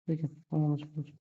Sveiki, mano širdžiu.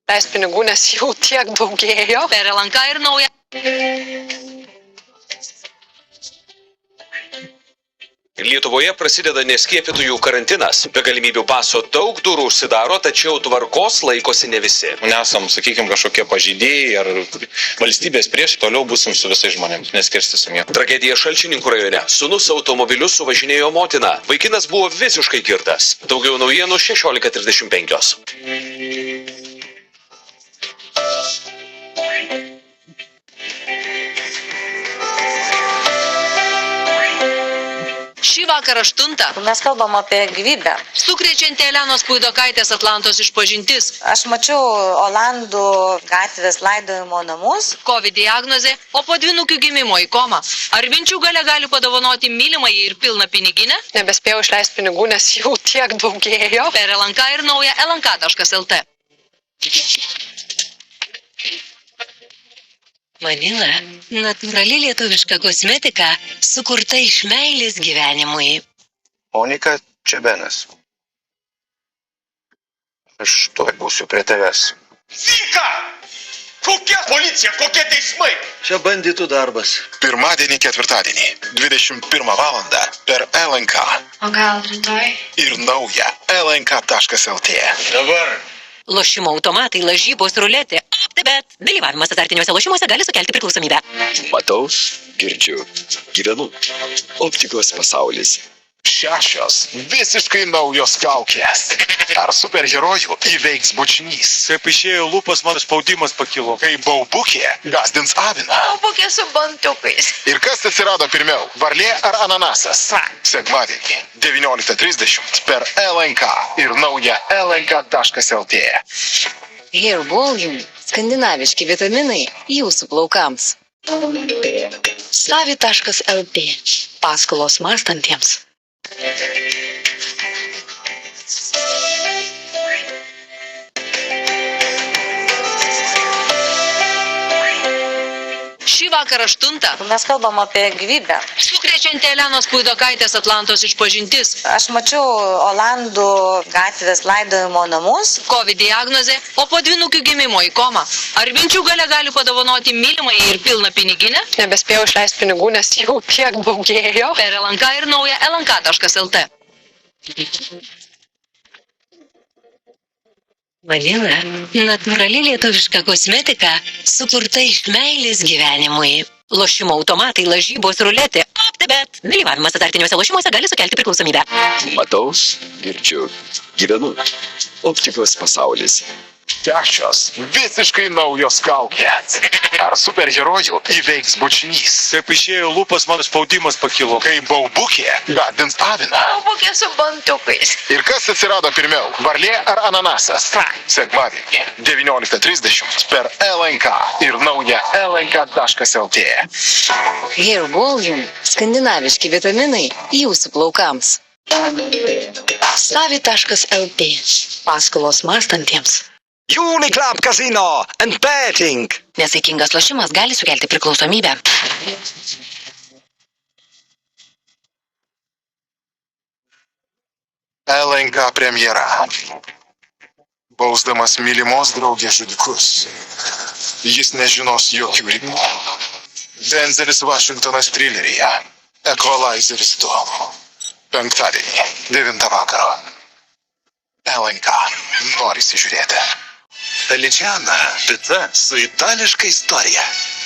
Leist pinigų, nes jau tiek daugėjo. Per LNK ir nauja. Lietuvoje prasideda neskiepytųjų karantinas. Be galimybių paso daug durų užsidaro, tačiau tvarkos laikosi ne visi. Nesam, sakykime, kažkokie pažeidėjai ar valstybės prieš, toliau busim su visais žmonėmis, neskirstysim jie. Tragedija Šalčininkų rajone. Sūnus automobiliu suvažinėjo motina. Vaikinas buvo visiškai girtas. Daugiau naujienų 16:35. Šį vakarą 8. Mes kalbam apie gyvybę. Sukrečianti Elenos Puidokaitės Atlantos išpažintis. Aš mačiau Olandų gatvės laidojimo namus. COVID diagnozė, o po dvynukių gimimo į komą. Ar Vinčių Galia gali padovanoti mylimai ir pilną piniginę? Nebespėjau išleisti pinigų, nes jau tiek daugėjo. Per LNK ir nauja lnk.lt. Manila – natūrali lietuviška kosmetika, sukurta iš meilės gyvenimui. Monika Čebenas. Aš tuoj būsiu prie tavęs. Vika! Kokia policija, kokie teismai? Čia bandytų darbas. Pirmadienį, ketvirtadienį, 21 val. Per LNK. O gal rytoj? Ir naują lnk.lt. Dabar. Lošimo automatai, lažybos, ruletė. Bet dalyvavimas azartiniuose lošimuose gali sukelti priklausomybę. Matau, girdžiu, gyvenu. Optikos pasaulis. 6 visiškai naujos kaukės. Ar superherojų įveiks bučnys? Kaip išėjo lūpas, mano spaudimas pakilo. Kai baubukė gazdins aviną. Baubukė su bantukais. Ir kas atsirado pirmiau, varlė ar ananasas? Sekmadienį, 19:30 per LNK ir naują lnk.lt. Hairbalm – skandinaviški vitaminai jūsų plaukams. Savi.lt. Paskolos mąstantiems. Šį vakarą 8. Mes kalbam apie gyvybę. Sukrečianti Elenos Puidokaitės Atlantos išpažintis. Aš mačiau Olandų gatvės laidojimo namus. COVID diagnozė, o po dvynukių gimimo į komą. Ar minčių galia gali padovanoti mylimai ir pilną piniginę? Nebespėjau išleisti pinigų, nes jau tiek daugėjo. Per LNK ir naują lnk.lt. Vanila – natūrali lietuviška kosmetika, sukurta iš meilės gyvenimui. Lošimo automatai, lažybos, ruletė. Bet dalyvavimas azartiniuose lošimuose gali sukelti priklausomybę. Matau, girdžiu, gyvenu. Optikos pasaulis. 6 visiškai naujos kaukės. Ar superherojų įveiks bučnys? Kaip išėjo lūpas, mano spaudimas pakilo. Kai baubukė gazdins aviną. Baubukė su bantukais. Ir kas atsirado pirmiau, varlė ar ananasas? Sekmadienį, 19:30 per LNK ir naują lnk.lt. Hairbalm – skandinaviški vitaminai jūsų plaukams. Savi.lt. Paskolos mąstantiems. Uniclub Casino and Betting. Nesaikingas lošimas gali sukelti priklausomybę. LNK premjera. Bausdamas mylimos draugės žudikus. Jis nežinos jokių ribų. Denzelis Vašingtonas trileryje. Equalizeris 2. Penktadienį, 9 vakaro. LNK. Norisi žiūrėti. Taličiana – pica su itališka istorija.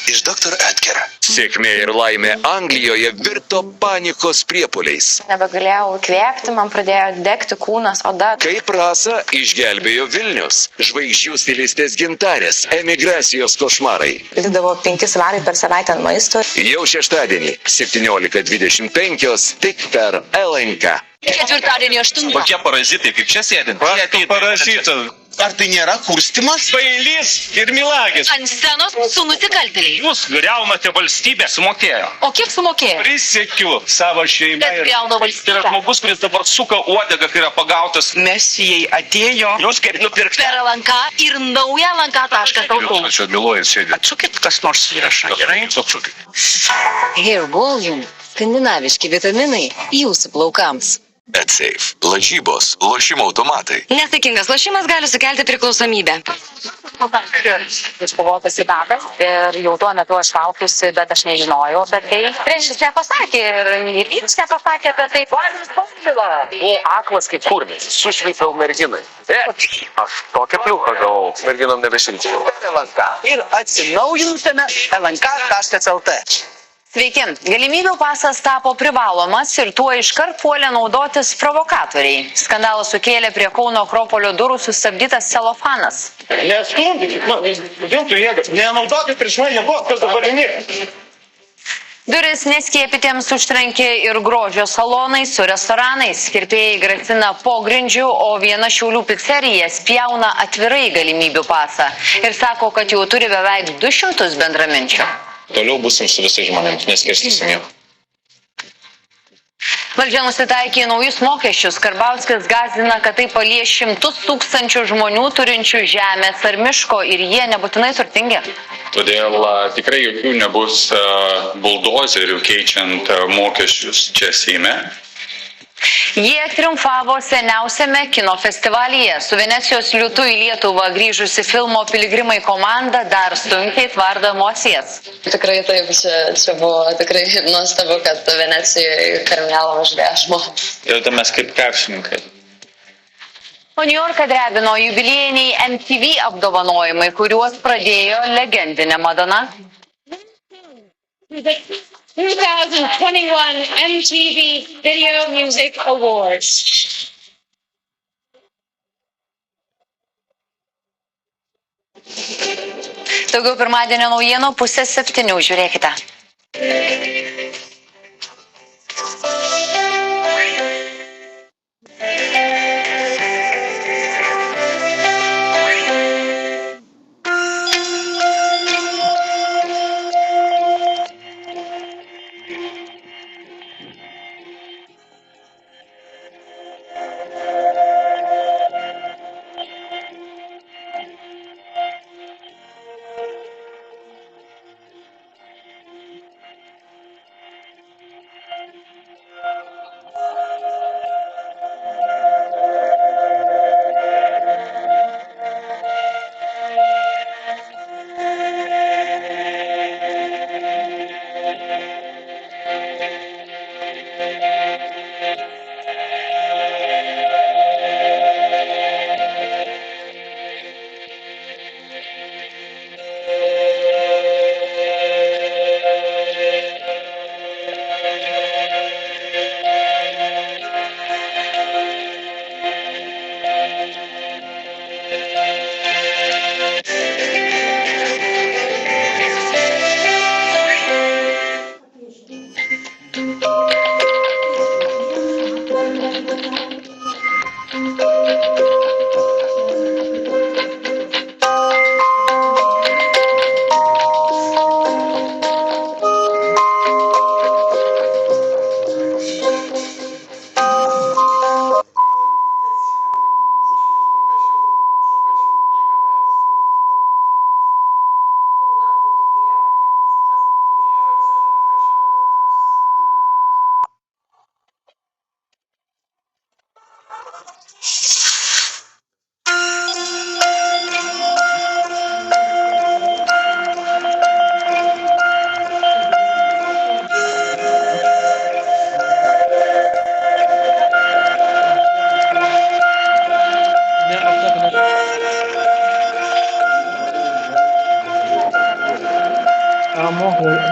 Iš Dr. Edgar. Sėkmė ir laimė Anglijoje virto panikos priepuoliais. Nebegalėjau įkvėpti, man pradėjo degti kūnas, oda. Kaip rasą išgelbėjo Vilnius, žvaigždžių stilistės Gintarės, emigracijos košmarai. Didavo 5 svarai per savaitę ant maisto. Jau šeštadienį, 17:25, tik per LNK. Ketvirtadienį 8. Kokie parazitai, kaip čia sėdint? Parazitas. Ar tai nėra kurstimas? Bailys ir milagis. Ant scenos su nusikaltėliai. Jūs griaunate valstybę. Sumokėjo. O kiek sumokėjo? Prisiekiu savo šeimą. Kad griauna Tai yra valstybę. žmogus, kuris dabar suka uodegą, kai yra pagautas. Mesijai atėjo. Jūs kaip nupirkti. Per LNK ir naują lnk.lt. Čia miluojant sėdint. Atsukit kas nors įrašą, gerai? Hairbalm – skandinaviški vitaminai jūsų plaukams. BetSafe. Lažybos, lošimo automatai. Nesaikingas lošimas gali sukelti priklausomybę. Iškovotas sidabras ir jau tuo metu aš laukiusi, bet aš nežinojau apie tai. Treneris nepasakė ir jis nepasakė apie tai. Buvau aklas kaip kurmis, sušveipiau merginai. Aš tokią pliuchą gavau, merginom nebešilčiau. Ir atsinaujinusiame lnk.lt. Sveiki. Galimybių pasas tapo privalomas ir tuo iškart puolė naudotis provokatoriai. Skandalą sukėlė prie Kauno Akropolio durų sustabdytas celofanas. Nestumdykit, vėl tu jėgas. Nenaudokit prieš mane jėgos, kas dabar įnėk. Duris neskiepytiems užtrenkė ir grožio salonai su restoranais. Kirpėjai grasina pogrindžių, o viena Šiaulių pizzerija spjauna atvirai galimybių pasą. Ir sako, kad jau turi beveik 200 bendraminčių. Toliau busim su visais žmonėmis, neskirstysim jų. Valdžia nusitaikė naujus mokesčius. Karbauskis gąsdina, kad tai palies 100 000 žmonių turinčių žemės ar miško ir jie nebūtinai turtingi. Todėl tikrai jokių nebus buldozerių keičiant mokesčius čia Seime. Jie triumfavo seniausiame kino festivalyje. Su Venecijos liūtu į Lietuvą grįžusi filmo Piligrimai komanda dar sunkiai tvardo emocijas. Tikrai taip, čia buvo tikrai nuostabu, kad Venecijoje Karmelą važiuoja žmonės. Jautėmės kaip krepšininkai. O Niujorką drebino jubiliejiniai MTV apdovanojimai, kuriuos pradėjo legendinė Madonna. 2021 MTV Video Music Awards. Daugiau pirmadienio naujienų 6:30. Žiūrėkite.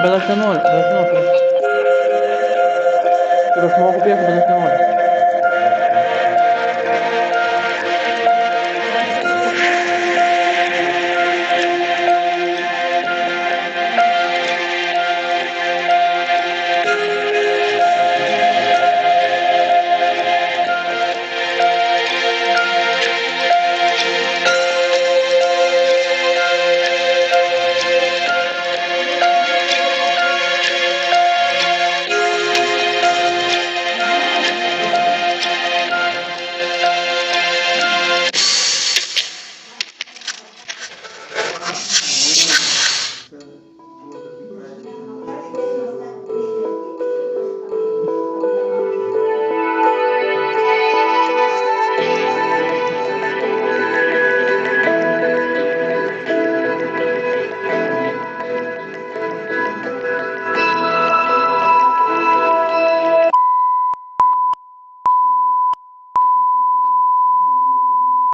Bet aš nenoriu. Ir aš moku priekų, bet aš nenoriu.